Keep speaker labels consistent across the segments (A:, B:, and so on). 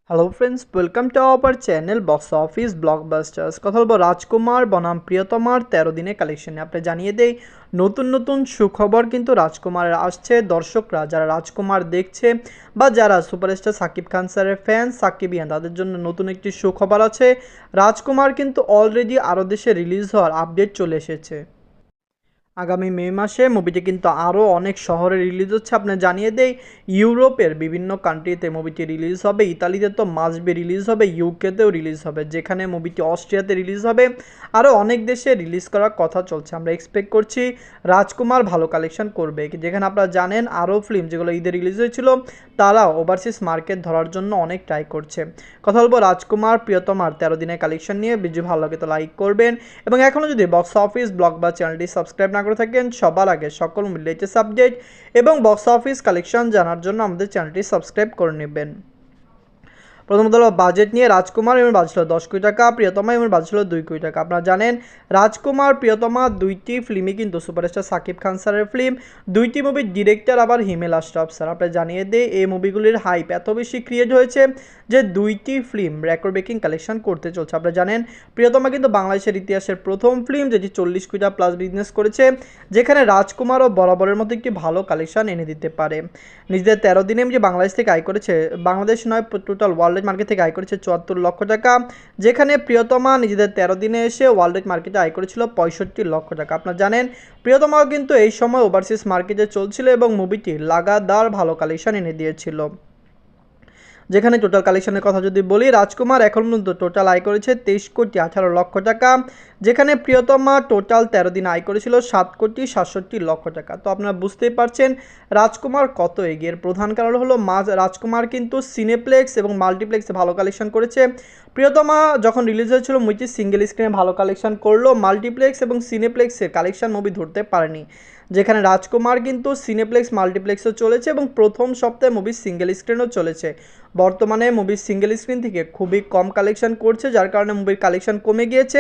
A: Hello friends, welcome to our channel box office blockbusters. কথা বলবো রাজকুমার বনাম প্রিয়তমার 13 দিনের কালেকশনে। আপনি জানিয়ে দেই নতুন নতুন সুখবর কিন্তু রাজকুমারের আসছে। দর্শকরা যারা রাজকুমার দেখছে বা যারা সুপারস্টার সাকিব খান স্যারের ফ্যান সাকিবিয়ান, তাদের জন্য নতুন একটি সুখবর আছে। রাজকুমার কিন্তু অলরেডি আরও দেশে রিলিজ হওয়ার আপডেট চলে এসেছে। আগামী মে মাসে মুভিটি কিন্তু আরও অনেক শহরে রিলিজ হচ্ছে। আপনার জানিয়ে দেই ইউরোপের বিভিন্ন কান্ট্রিতে মুভিটি রিলিজ হবে। ইতালিতে তো মাসবে রিলিজ হবে, ইউকেতেও রিলিজ হবে, যেখানে মুভিটি অস্ট্রিয়াতে রিলিজ হবে। আরও অনেক দেশে রিলিজ করার কথা চলছে। আমরা এক্সপেক্ট করছি রাজকুমার ভালো কালেকশন করবে, যেখানে আপনারা জানেন আরও ফিল্ম যেগুলো ঈদে রিলিজ হয়েছিল তারাও ওভারসিজ মার্কেট ধরার জন্য অনেক ট্রাই করছে। কথা বলবো রাজকুমার প্রিয়তমার 13 দিনের কালেকশন নিয়ে। ভিডিও ভালো লাগে তো লাইক করবেন, এবং এখনও যদি বক্স অফিস ব্লগ বা চ্যানেলটি সাবস্ক্রাইব না করে থাকেন সবার আগে সকল লেটেস্ট আপডেট এবং বক্স অফিস কালেকশন জানার জন্য আমাদের চ্যানেলটি সাবস্ক্রাইব করে নেবেন। প্রথমত হলো বাজেট নিয়ে। রাজকুমার এমন বাজেট ছিল 10 কোটি টাকা, প্রিয়তমা এমন বাজেট ছিল 2 কোটি টাকা। আপনারা জানেন রাজকুমার প্রিয়তমা দুইটি ফিল্মই কিন্তু সুপারস্টার সাকিব খান স্যারের ফিল্ম। দুইটি মুভির ডিরেক্টর আবার হিমেল আশরাফ স্যার। আপনারা জানিয়ে দেয় এই মুভিগুলির হাইপ এত বেশি ক্রিয়েট হয়েছে যে দুইটি ফিল্ম রেকর্ড ব্রেকিং কালেকশন করতে চলছে। আপনারা জানেন প্রিয়তমা কিন্তু বাংলাদেশের ইতিহাসের প্রথম ফিল্ম যেটি 40 কোটি টাকা প্লাস বিজনেস করেছে, যেখানে রাজকুমারও বরাবরের মতো একটি ভালো কালেকশন এনে দিতে পারে। নিজেদের 13 দিনে যে বাংলাদেশ থেকে আয় করেছে, বাংলাদেশ নয় টোটাল ওয়ার্ল্ড মার্কেট থেকে আয় করেছে 74 লক্ষ টাকা, যেখানে প্রিয়তমা নিজেদের 13 দিনে এসে ওয়ার্ল্ড মার্কেটে আয় করেছিল 65 লক্ষ টাকা। আপনারা জানেন প্রিয়তমাও কিন্তু এই সময় ওভারসিজ মার্কেটে চলছিল এবং মুভিটি লাগাতার ভালো কালেকশন এনে দিয়েছিল। যেখানে টোটাল কালেকশনের কথা যদি বলি, রাজকুমার এখন পর্যন্ত টোটাল আয় করেছে 23 কোটি 18 লক্ষ টাকা, যেখানে প্রিয়তমা টোটাল 13 দিন আয় করেছিল 7 কোটি 67 লক্ষ টাকা। তো আপনারা বুঝতেই পারছেন রাজকুমার কত এগিয়ে। প্রধান কারণ হলো রাজকুমার কিন্তু সিনেপ্লেক্স এবং মাল্টিপ্লেক্সে ভালো কালেকশন করেছে। প্রিয়তমা যখন রিলিজ হয়েছিল মুভিটি সিঙ্গেল স্ক্রিনে ভালো কালেকশন করলো, মাল্টিপ্লেক্স এবং সিনেপ্লেক্সের কালেকশন মুভি ধরতে পারেনি। যেখানে রাজকুমার কিন্তু সিনেপ্লেক্স মাল্টিপ্লেক্সও চলেছে এবং প্রথম সপ্তাহে মুভি সিঙ্গেল স্ক্রিনও চলেছে। বর্তমানে মুভির সিঙ্গেল স্ক্রিন থেকে খুবই কম কালেকশন করছে, যার কারণে মুভির কালেকশন কমে গিয়েছে।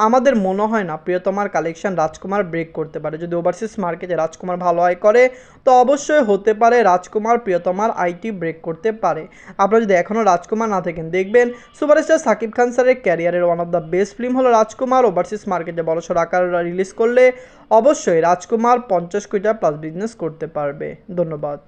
A: আমাদের মনে হয় না প্রিয়তমার কালেকশন রাজকুমার ব্রেক করতে পারে। যদি ওভারসিজ মার্কেটে রাজকুমার ভালো আয় করে তো অবশ্যই হতে পারে রাজকুমার প্রিয়তমার আইটি ব্রেক করতে পারে। আপনারা যদি এখনও রাজকুমার না থাকেন, দেখবেন সুপারস্টার সাকিব খান স্যারের ক্যারিয়ারের one of the best film হলো রাজকুমার। ওভারসিজ মার্কেটে বড়সড় আকার রিলিজ করলে অবশ্যই রাজকুমার 50 কোটি টাকা প্লাস বিজনেস করতে পারবে। ধন্যবাদ।